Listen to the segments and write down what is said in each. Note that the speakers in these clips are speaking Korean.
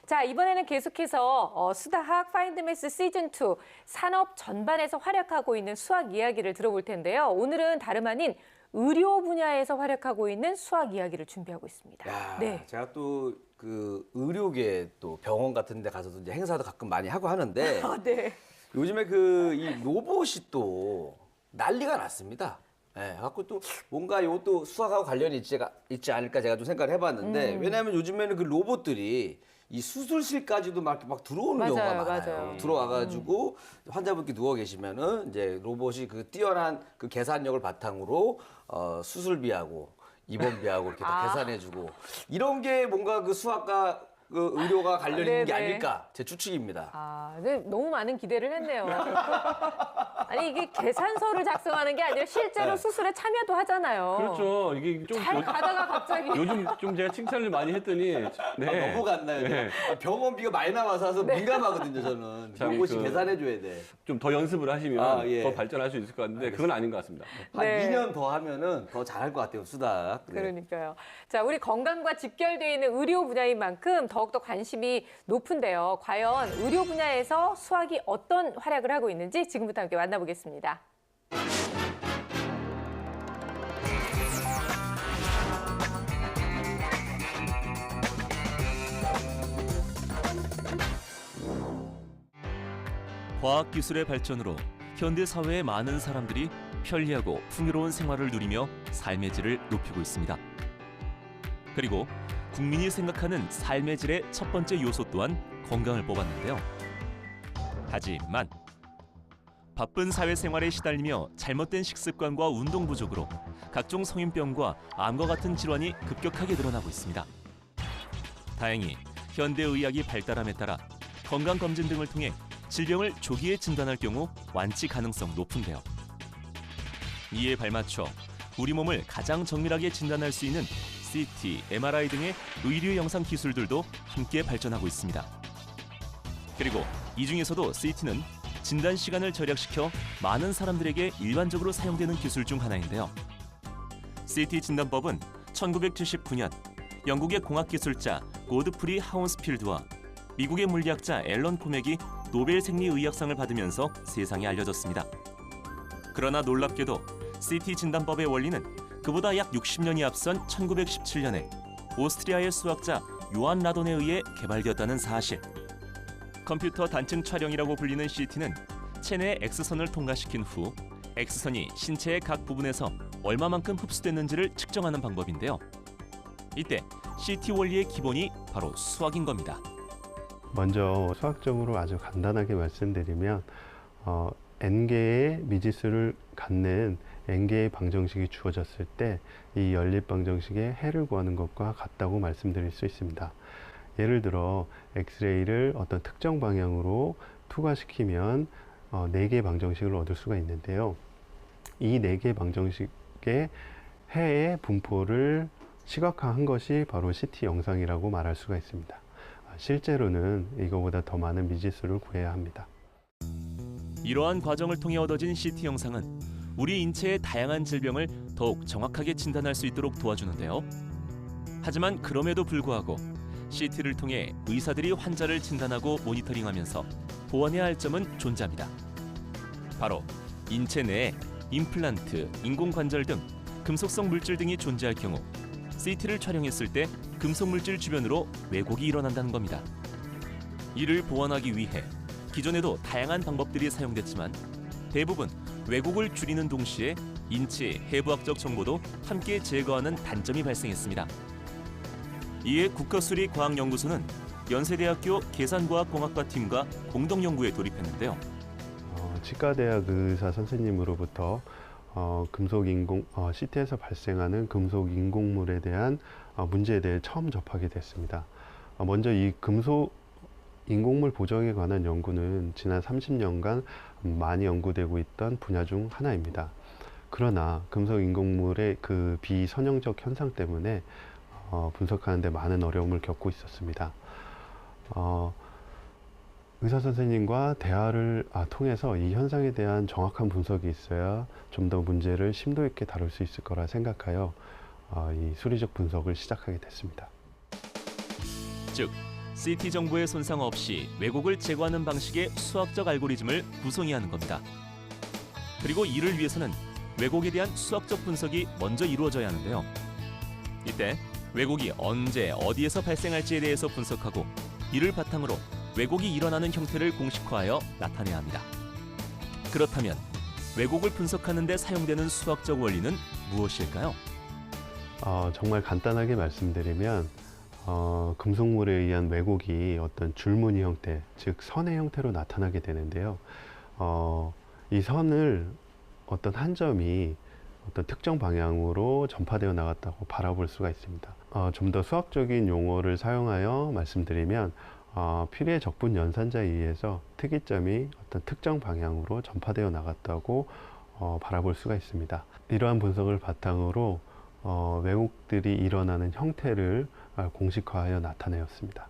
자, 이번에는 계속해서 수다학 파인드매스 시즌2 산업 전반에서 활약하고 있는 수학 이야기를 들어볼 텐데요. 오늘은 다름 아닌 의료 분야에서 활약하고 있는 수학 이야기를 준비하고 있습니다. 야, 네. 제가 또 그 의료계 또 병원 같은 데 가서도 이제 행사도 가끔 많이 하고 하는데 아, 네. 요즘에 그 이 로봇이 또 난리가 났습니다. 예, 갖고 또 뭔가 이것도 수학하고 관련이 있지 않을까 제가 좀 생각을 해봤는데 왜냐하면 요즘에는 그 로봇들이 이 수술실까지도 막 들어오는 맞아요, 경우가 많아요. 맞아요. 들어와가지고 환자분께 누워 계시면은 이제 로봇이 그 뛰어난 그 계산력을 바탕으로 수술비하고 입원비하고 이렇게 다 계산해주고 이런 게 뭔가 그 수학과 그 의료가 관련 있는 게 네네. 아닐까 제 추측입니다. 아, 네, 너무 많은 기대를 했네요. 아니, 이게 계산서를 작성하는 게 아니라 실제로 네. 수술에 참여도 하잖아요. 그렇죠. 이게 좀 잘 가다가 갑자기. 요즘 좀 제가 칭찬을 많이 했더니 네. 넘어갔나요? 네. 병원비가 많이 나와서 민감하거든요, 저는. 참 로봇이 그- 계산해줘야 돼. 좀 더 연습을 하시면 아, 예. 더 발전할 수 있을 것 같은데 그건 아닌 것 같습니다. 한 네. 2년 더 하면은 더 잘할 것 같아요, 수학. 네. 그러니까요. 자, 우리 건강과 직결되어 있는 의료 분야인 만큼 더욱더 관심이 높은데요. 과연 의료 분야에서 수학이 어떤 활약을 하고 있는지 지금부터 함께 만나보겠습니다. 과학기술의 발전으로 현대 사회의 많은 사람들이 편리하고 풍요로운 생활을 누리며 삶의 질을 높이고 있습니다. 그리고 국민이 생각하는 삶의 질의 첫 번째 요소 또한 건강을 뽑았는데요. 하지만 바쁜 사회생활에 시달리며 잘못된 식습관과 운동 부족으로 각종 성인병과 암과 같은 질환이 급격하게 늘어나고 있습니다. 다행히 현대의학이 발달함에 따라 건강검진 등을 통해 질병을 조기에 진단할 경우 완치 가능성 높은데요. 이에 발맞춰 우리 몸을 가장 정밀하게 진단할 수 있는 CT, MRI 등의 의료 영상 기술들도 함께 발전하고 있습니다. 그리고 이 중에서도 CT는 진단 시간을 절약시켜 많은 사람들에게 일반적으로 사용되는 기술 중 하나인데요. CT 진단법은 1979년 영국의 공학기술자 고드프리 하운스필드와 미국의 물리학자 앨런 코맥이 노벨 생리의학상을 받으면서 세상에 알려졌습니다. 그러나 놀랍게도 CT 진단법의 원리는 그보다 약 60년이 앞선 1917년에 오스트리아의 수학자 요한 라돈에 의해 개발되었다는 사실. 컴퓨터 단층 촬영이라고 불리는 CT는 체내의 X선을 통과시킨 후 X선이 신체의 각 부분에서 얼마만큼 흡수됐는지를 측정하는 방법인데요. 이때 CT 원리의 기본이 바로 수학인 겁니다. 먼저 수학적으로 아주 간단하게 말씀드리면 n개의 미지수를 갖는 n개의 방정식이 주어졌을 때 이 연립 방정식의 해를 구하는 것과 같다고 말씀드릴 수 있습니다. 예를 들어 엑스레이를 어떤 특정 방향으로 투과시키면 4개의 방정식을 얻을 수가 있는데요. 이 4개의 방정식의 해의 분포를 시각화한 것이 바로 CT 영상이라고 말할 수가 있습니다. 실제로는 이거보다 더 많은 미지수를 구해야 합니다. 이러한 과정을 통해 얻어진 CT 영상은 우리 인체의 다양한 질병을 더욱 정확하게 진단할 수 있도록 도와주는데요. 하지만 그럼에도 불구하고 CT를 통해 의사들이 환자를 진단하고 모니터링하면서 보완해야 할 점은 존재합니다. 바로 인체 내에 임플란트, 인공관절 등 금속성 물질 등이 존재할 경우 CT를 촬영했을 때 금속 물질 주변으로 왜곡이 일어난다는 겁니다. 이를 보완하기 위해 기존에도 다양한 방법들이 사용됐지만 대부분 왜곡을 줄이는 동시에 인체 해부학적 정보도 함께 제거하는 단점이 발생했습니다. 이에 국가수리과학연구소는 연세대학교 계산과학공학과 팀과 공동 연구에 돌입했는데요. 치과대학 의사 선생님으로부터 CT에서 발생하는 금속 인공물에 대한 문제에 대해 처음 접하게 됐습니다. 먼저 이 금속 인공물 보정에 관한 연구는 지난 30년간 많이 연구되고 있던 분야 중 하나입니다. 그러나 금속 인공물의 그 비선형적 현상 때문에 분석하는 데 많은 어려움을 겪고 있었습니다. 의사 선생님과 대화를 통해서 이 현상에 대한 정확한 분석이 있어야 좀 더 문제를 심도 있게 다룰 수 있을 거라 생각하여 이 수리적 분석을 시작하게 됐습니다. 즉, CT 정보의 손상 없이 왜곡을 제거하는 방식의 수학적 알고리즘을 구성해야 하는 겁니다. 그리고 이를 위해서는 왜곡에 대한 수학적 분석이 먼저 이루어져야 하는데요. 이때 왜곡이 언제 어디에서 발생할지에 대해서 분석하고 이를 바탕으로 왜곡이 일어나는 형태를 공식화하여 나타내야 합니다. 그렇다면 왜곡을 분석하는 데 사용되는 수학적 원리는 무엇일까요? 정말 간단하게 말씀드리면 금속물에 의한 왜곡이 어떤 줄무늬 형태, 즉 선의 형태로 나타나게 되는데요. 이 선을 어떤 한 점이 어떤 특정 방향으로 전파되어 나갔다고 바라볼 수가 있습니다. 좀 더 수학적인 용어를 사용하여 말씀드리면 피리의 적분 연산자에 의해서 특이점이 어떤 특정 방향으로 전파되어 나갔다고 바라볼 수가 있습니다. 이러한 분석을 바탕으로 왜곡들이 일어나는 형태를 공식화하여 나타내었습니다.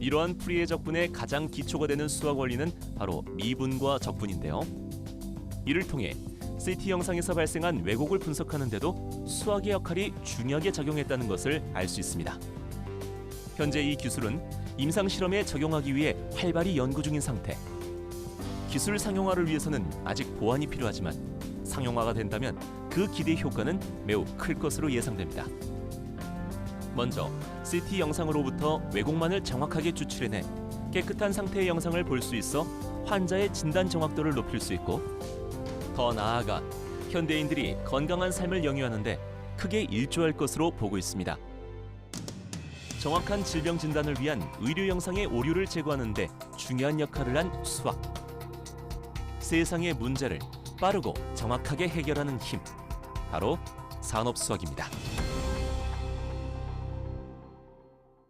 이러한 풀이의 적분의 가장 기초가 되는 수학 원리는 바로 미분과 적분인데요. 이를 통해 CT 영상에서 발생한 왜곡을 분석하는 데도 수학의 역할이 중요하게 작용했다는 것을 알 수 있습니다. 현재 이 기술은 임상 실험에 적용하기 위해 활발히 연구 중인 상태. 기술 상용화를 위해서는 아직 보완이 필요하지만 상용화가 된다면 그 기대 효과는 매우 클 것으로 예상됩니다. 먼저 CT 영상으로부터 왜곡만을 정확하게 추출해내 깨끗한 상태의 영상을 볼 수 있어 환자의 진단 정확도를 높일 수 있고, 더 나아가 현대인들이 건강한 삶을 영위하는데 크게 일조할 것으로 보고 있습니다. 정확한 질병 진단을 위한 의료 영상의 오류를 제거하는 데 중요한 역할을 한 수학. 세상의 문제를 빠르고 정확하게 해결하는 힘, 바로 산업수학입니다.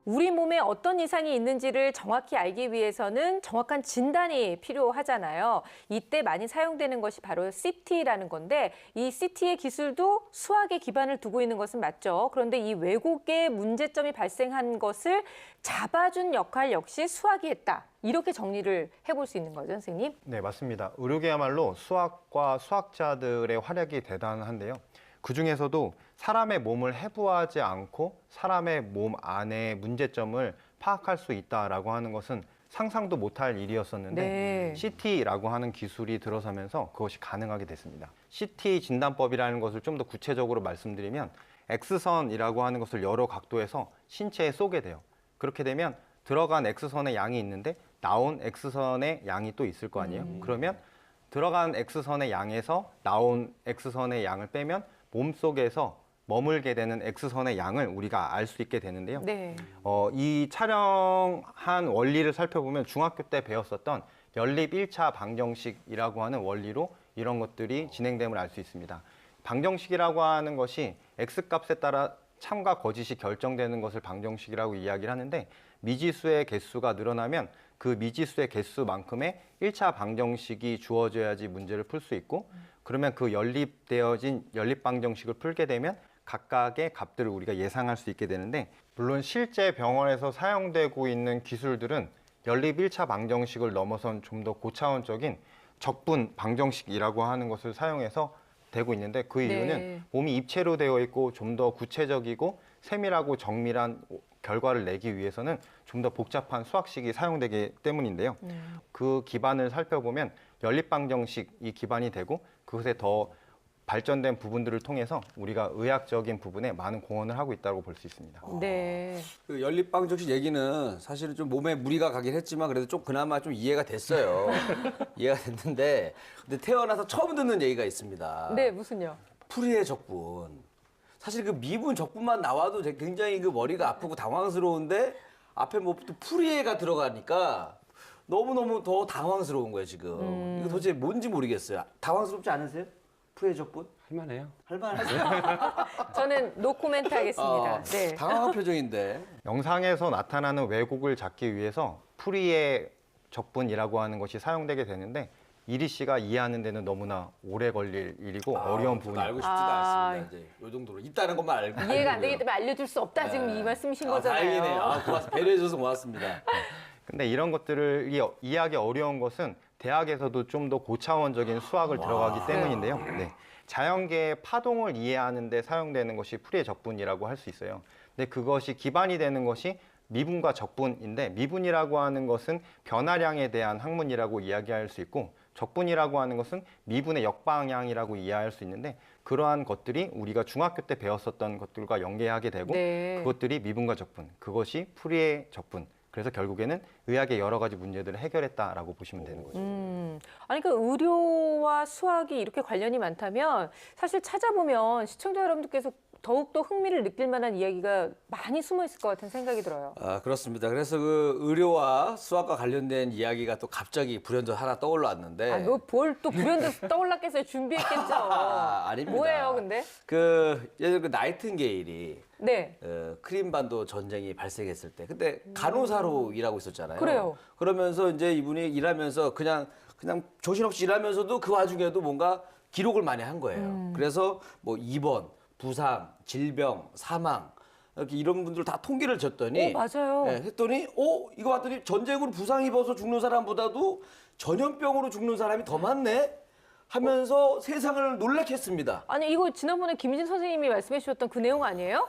우리 몸에 어떤 이상이 있는지를 정확히 알기 위해서는 정확한 진단이 필요하잖아요. 이때 많이 사용되는 것이 바로 CT라는 건데, 이 CT의 기술도 수학에 기반을 두고 있는 것은 맞죠. 그런데 이 왜곡의 문제점이 발생한 것을 잡아준 역할 역시 수학이 했다. 이렇게 정리를 해볼 수 있는 거죠, 선생님? 네, 맞습니다. 의료계야말로 수학과 수학자들의 활약이 대단한데요. 그중에서도 사람의 몸을 해부하지 않고 사람의 몸 안의 문제점을 파악할 수 있다라고 하는 것은 상상도 못할 일이었었는데, 네. CT라고 하는 기술이 들어서면서 그것이 가능하게 됐습니다. CT 진단법이라는 것을 좀 더 구체적으로 말씀드리면, X선이라고 하는 것을 여러 각도에서 신체에 쏘게 돼요. 그렇게 되면 들어간 X선의 양이 있는데 나온 X선의 양이 또 있을 거 아니에요. 그러면 들어간 X선의 양에서 나온 X선의 양을 빼면 몸속에서 머물게 되는 X선의 양을 우리가 알 수 있게 되는데요. 네. 이 촬영한 원리를 살펴보면 중학교 때 배웠었던 연립 1차 방정식이라고 하는 원리로 이런 것들이 진행됨을 알 수 있습니다. 방정식이라고 하는 것이 X값에 따라 참과 거짓이 결정되는 것을 방정식이라고 이야기를 하는데, 미지수의 개수가 늘어나면 그 미지수의 개수만큼의 1차 방정식이 주어져야지 문제를 풀 수 있고, 그러면 그 연립되어진 연립 방정식을 풀게 되면 각각의 값들을 우리가 예상할 수 있게 되는데, 물론 실제 병원에서 사용되고 있는 기술들은 연립 1차 방정식을 넘어선 좀 더 고차원적인 적분 방정식이라고 하는 것을 사용해서 되고 있는데, 그 이유는 네. 몸이 입체로 되어 있고 좀 더 구체적이고 세밀하고 정밀한 결과를 내기 위해서는 좀 더 복잡한 수학식이 사용되기 때문인데요. 그 기반을 살펴보면 연립 방정식이 기반이 되고, 그것에 더 발전된 부분들을 통해서 우리가 의학적인 부분에 많은 공헌을 하고 있다고 볼 수 있습니다. 네. 그 연립방정식 얘기는 사실은 좀 몸에 무리가 가긴 했지만 그래도 좀 그나마 좀 이해가 됐어요. 이해가 됐는데, 근데 태어나서 처음 듣는 얘기가 있습니다. 네, 무슨요? 풀이의 적분. 사실 그 미분 적분만 나와도 굉장히 그 머리가 아프고 당황스러운데, 앞에 뭐 또 풀이가 들어가니까 너무너무 더 당황스러운 거예요, 지금. 이거 도대체 뭔지 모르겠어요. 당황스럽지 않으세요? 풀이의 적분? 할만해요. 할만하세요? 저는 노코멘트 하겠습니다. 네. 당황한 표정인데. 영상에서 나타나는 왜곡을 잡기 위해서 풀이의 적분이라고 하는 것이 사용되게 되는데, 이리 씨가 이해하는 데는 너무나 오래 걸릴 일이고 어려운 저도 부분이에요. 알고 싶지가 않습니다. 이제 요 정도로 있다는 것만 알고. 이해가 안 되기 때문에 알려줄 수 없다. 지금 이 말씀이신 거잖아요. 다행이네요. 고맙습니다. 배려해줘서 고맙습니다. 근데 이런 것들을 이해하기 어려운 것은 대학에서도 좀 더 고차원적인 수학을 들어가기 때문인데요. 네. 자연계의 파동을 이해하는 데 사용되는 것이 풀이의 적분이라고 할 수 있어요. 근데 그것이 기반이 되는 것이 미분과 적분인데 미분이라고 하는 것은 변화량에 대한 학문이라고 이야기할 수 있고 적분이라고 하는 것은 미분의 역방향이라고 이해할 수 있는데 그러한 것들이 우리가 중학교 때 배웠었던 것들과 연계하게 되고 네. 그것들이 미분과 적분, 그것이 풀이의 적분. 그래서 결국에는 의학의 여러 가지 문제들을 해결했다라고 보시면 되는 거죠. 아니 그 의료와 수학이 이렇게 관련이 많다면 사실 찾아보면 시청자 여러분들께서 더욱더 흥미를 느낄 만한 이야기가 많이 숨어 있을 것 같은 생각이 들어요. 아, 그렇습니다. 그래서 그 의료와 수학과 관련된 이야기가 또 갑자기 불현듯 하나 떠올랐는데. 아, 너뭘 또 불현듯 떠올랐겠어요? 준비했겠죠. 아닙니다. 뭐예요, 근데? 그 예전에 그 나이팅게일이 네. 크림반도 전쟁이 발생했을 때 그때 간호사로 일하고 있었잖아요. 그래요. 그러면서 이제 이분이 일하면서 그냥 정신없이 일하면서도 그 와중에도 뭔가 기록을 많이 한 거예요. 그래서 뭐 입원, 부상, 질병, 사망 이렇게 이런 분들 다 통계를 졌더니 맞아요. 했더니 이거 봤더니 전쟁으로 부상 입어서 죽는 사람보다도 전염병으로 죽는 사람이 더 많네 하면서 세상을 놀라게 했습니다. 아니 이거 지난번에 김희진 선생님이 말씀해 주셨던 그 내용 아니에요?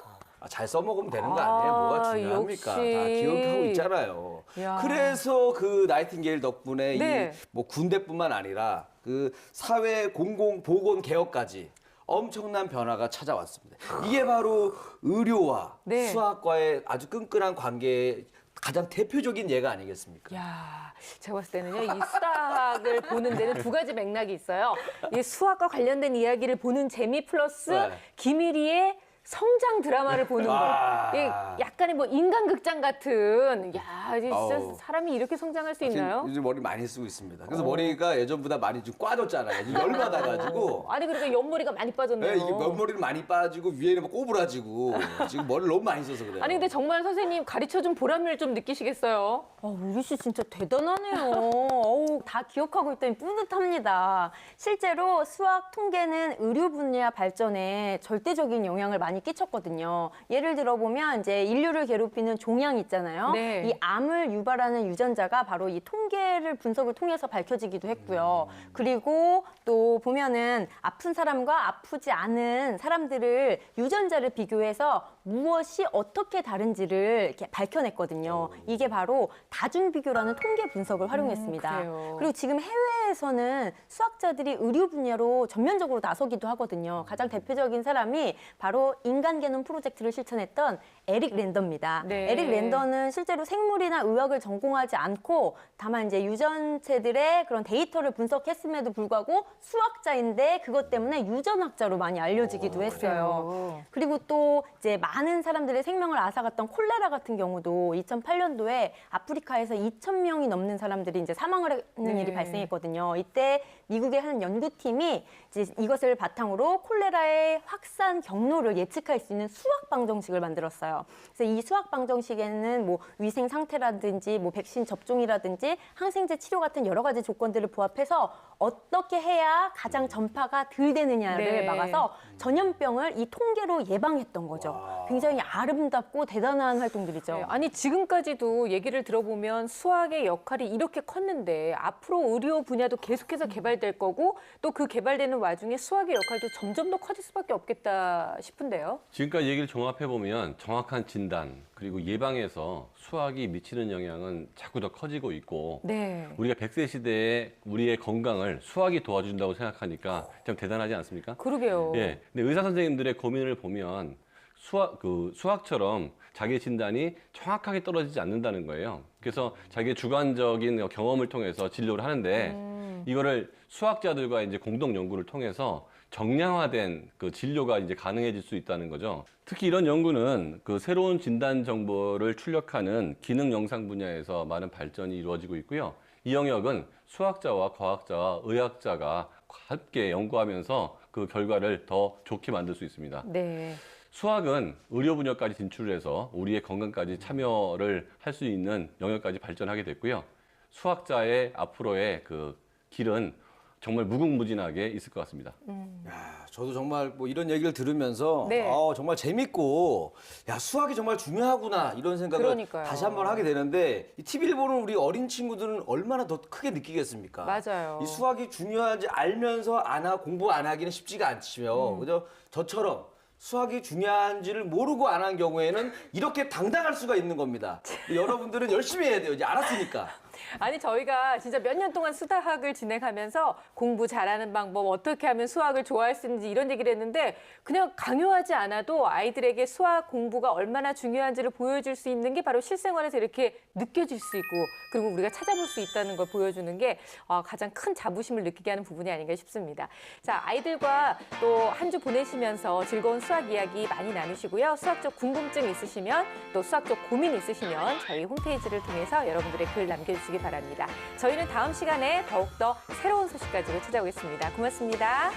잘 써먹으면 되는 거 아니에요? 뭐가 중요합니까? 역시. 다 기억하고 있잖아요. 야. 그래서 그 나이팅게일 덕분에 네. 이 뭐 군대뿐만 아니라 그 사회 공공 보건 개혁까지 엄청난 변화가 찾아왔습니다. 이게 바로 의료와 네. 수학과의 아주 끈끈한 관계의 가장 대표적인 예가 아니겠습니까? 야, 제가 봤을 때는요, 이 수학을 보는 데는 두 가지 맥락이 있어요. 이 수학과 관련된 이야기를 보는 재미 플러스 네. 김일희의 성장 드라마를 보는 거. 아. 이게 약간의 뭐 인간극장 같은, 야, 이제 진짜 아우. 사람이 이렇게 성장할 수 있나요? 요즘 머리 많이 쓰고 있습니다. 그래서 머리가 예전보다 많이 좀 꽈졌잖아요. 열받아가지고. 아니, 그러니까 옆머리가 많이 빠졌네요. 네, 이게 옆머리는 많이 빠지고 위에는 막 꼬부라지고 지금 머리를 너무 많이 써서 그래요. 아니 근데 정말 선생님 가르쳐준 보람을 좀 느끼시겠어요? 우리 씨 진짜 대단하네요. 다 기억하고 있다니 뿌듯합니다. 실제로 수학 통계는 의료 분야 발전에 절대적인 영향을 많이 끼쳤거든요. 예를 들어 보면 이제 인류를 괴롭히는 종양 있잖아요. 네. 이 암을 유발하는 유전자가 바로 이 통계를 분석을 통해서 밝혀지기도 했고요. 그리고 또 보면은 아픈 사람과 아프지 않은 사람들을 유전자를 비교해서 무엇이 어떻게 다른지를 이렇게 밝혀냈거든요. 이게 바로 다중 비교라는 통계 분석을 활용했습니다. 그래요. 그리고 지금 해외에서는 수학자들이 의료 분야로 전면적으로 나서기도 하거든요. 가장 대표적인 사람이 바로 인간 게놈 프로젝트를 실천했던 에릭 랜더입니다. 네. 에릭 랜더는 실제로 생물이나 의학을 전공하지 않고 다만 이제 유전체들의 그런 데이터를 분석했음에도 불구하고 수학자인데 그것 때문에 유전학자로 많이 알려지기도 했어요. 그리고 또 이제 많은 사람들의 생명을 앗아갔던 콜레라 같은 경우도 2008년도에 아프리카에서 2,000명이 넘는 사람들이 이제 사망을 하는 네. 일이 발생했거든요. 이때 미국의 한 연구팀이 이제 이것을 바탕으로 콜레라의 확산 경로를 예측할 수 있는 수학 방정식을 만들었어요. 그래서 이 수학 방정식에는 뭐 위생 상태라든지 뭐 백신 접종이라든지 항생제 치료 같은 여러 가지 조건들을 부합해서 어떻게 해야 가장 전파가 덜 되느냐를 네. 막아서 전염병을 이 통계로 예방했던 거죠. 굉장히 아름답고 대단한 활동들이죠. 네, 아니 지금까지도 얘기를 들어보면 수학의 역할이 이렇게 컸는데 앞으로 의료 분야도 계속해서 개발될 거고 또 그 개발되는 와중에 수학의 역할도 점점 더 커질 수밖에 없겠다 싶은데요. 지금까지 얘기를 종합해 보면 정확한 진단 그리고 예방에서 수학이 미치는 영향은 자꾸 더 커지고 있고 네. 우리가 100세 시대에 우리의 건강을 수학이 도와준다고 생각하니까 참 대단하지 않습니까? 그러게요. 예. 근데 의사 선생님들의 고민을 보면 수학처럼 자기 진단이 정확하게 떨어지지 않는다는 거예요. 그래서 자기의 주관적인 경험을 통해서 진료를 하는데 이거를 수학자들과 이제 공동 연구를 통해서 정량화된 그 진료가 이제 가능해질 수 있다는 거죠. 특히 이런 연구는 그 새로운 진단 정보를 출력하는 기능 영상 분야에서 많은 발전이 이루어지고 있고요. 이 영역은 수학자와 과학자와 의학자가 함께 연구하면서 그 결과를 더 좋게 만들 수 있습니다. 네. 수학은 의료 분야까지 진출해서 우리의 건강까지 참여를 할 수 있는 영역까지 발전하게 됐고요. 수학자의 앞으로의 그 길은 정말 무궁무진하게 있을 것 같습니다. 야, 저도 정말 뭐 이런 얘기를 들으면서 네. 정말 재밌고 야 수학이 정말 중요하구나 이런 생각을 그러니까요. 다시 한번 하게 되는데 이 TV를 보는 우리 어린 친구들은 얼마나 더 크게 느끼겠습니까? 맞아요. 이 수학이 중요한지 알면서 공부 안 하기는 쉽지가 않지요. 그죠? 저처럼 수학이 중요한지를 모르고 안 한 경우에는 이렇게 당당할 수가 있는 겁니다. 여러분들은 열심히 해야 돼요. 이제 알았으니까. 아니 저희가 진짜 몇 년 동안 수다학을 진행하면서 공부 잘하는 방법, 어떻게 하면 수학을 좋아할 수 있는지 이런 얘기를 했는데 그냥 강요하지 않아도 아이들에게 수학 공부가 얼마나 중요한지를 보여줄 수 있는 게 바로 실생활에서 이렇게 느껴질 수 있고 그리고 우리가 찾아볼 수 있다는 걸 보여주는 게 가장 큰 자부심을 느끼게 하는 부분이 아닌가 싶습니다. 자, 아이들과 또 한 주 보내시면서 즐거운 수학 이야기 많이 나누시고요. 수학적 궁금증 있으시면 또 수학적 고민 있으시면 저희 홈페이지를 통해서 여러분들의 글 남겨주시기 바랍니다. 저희는 다음 시간에 더욱더 새로운 소식 가지고 찾아오겠습니다. 고맙습니다.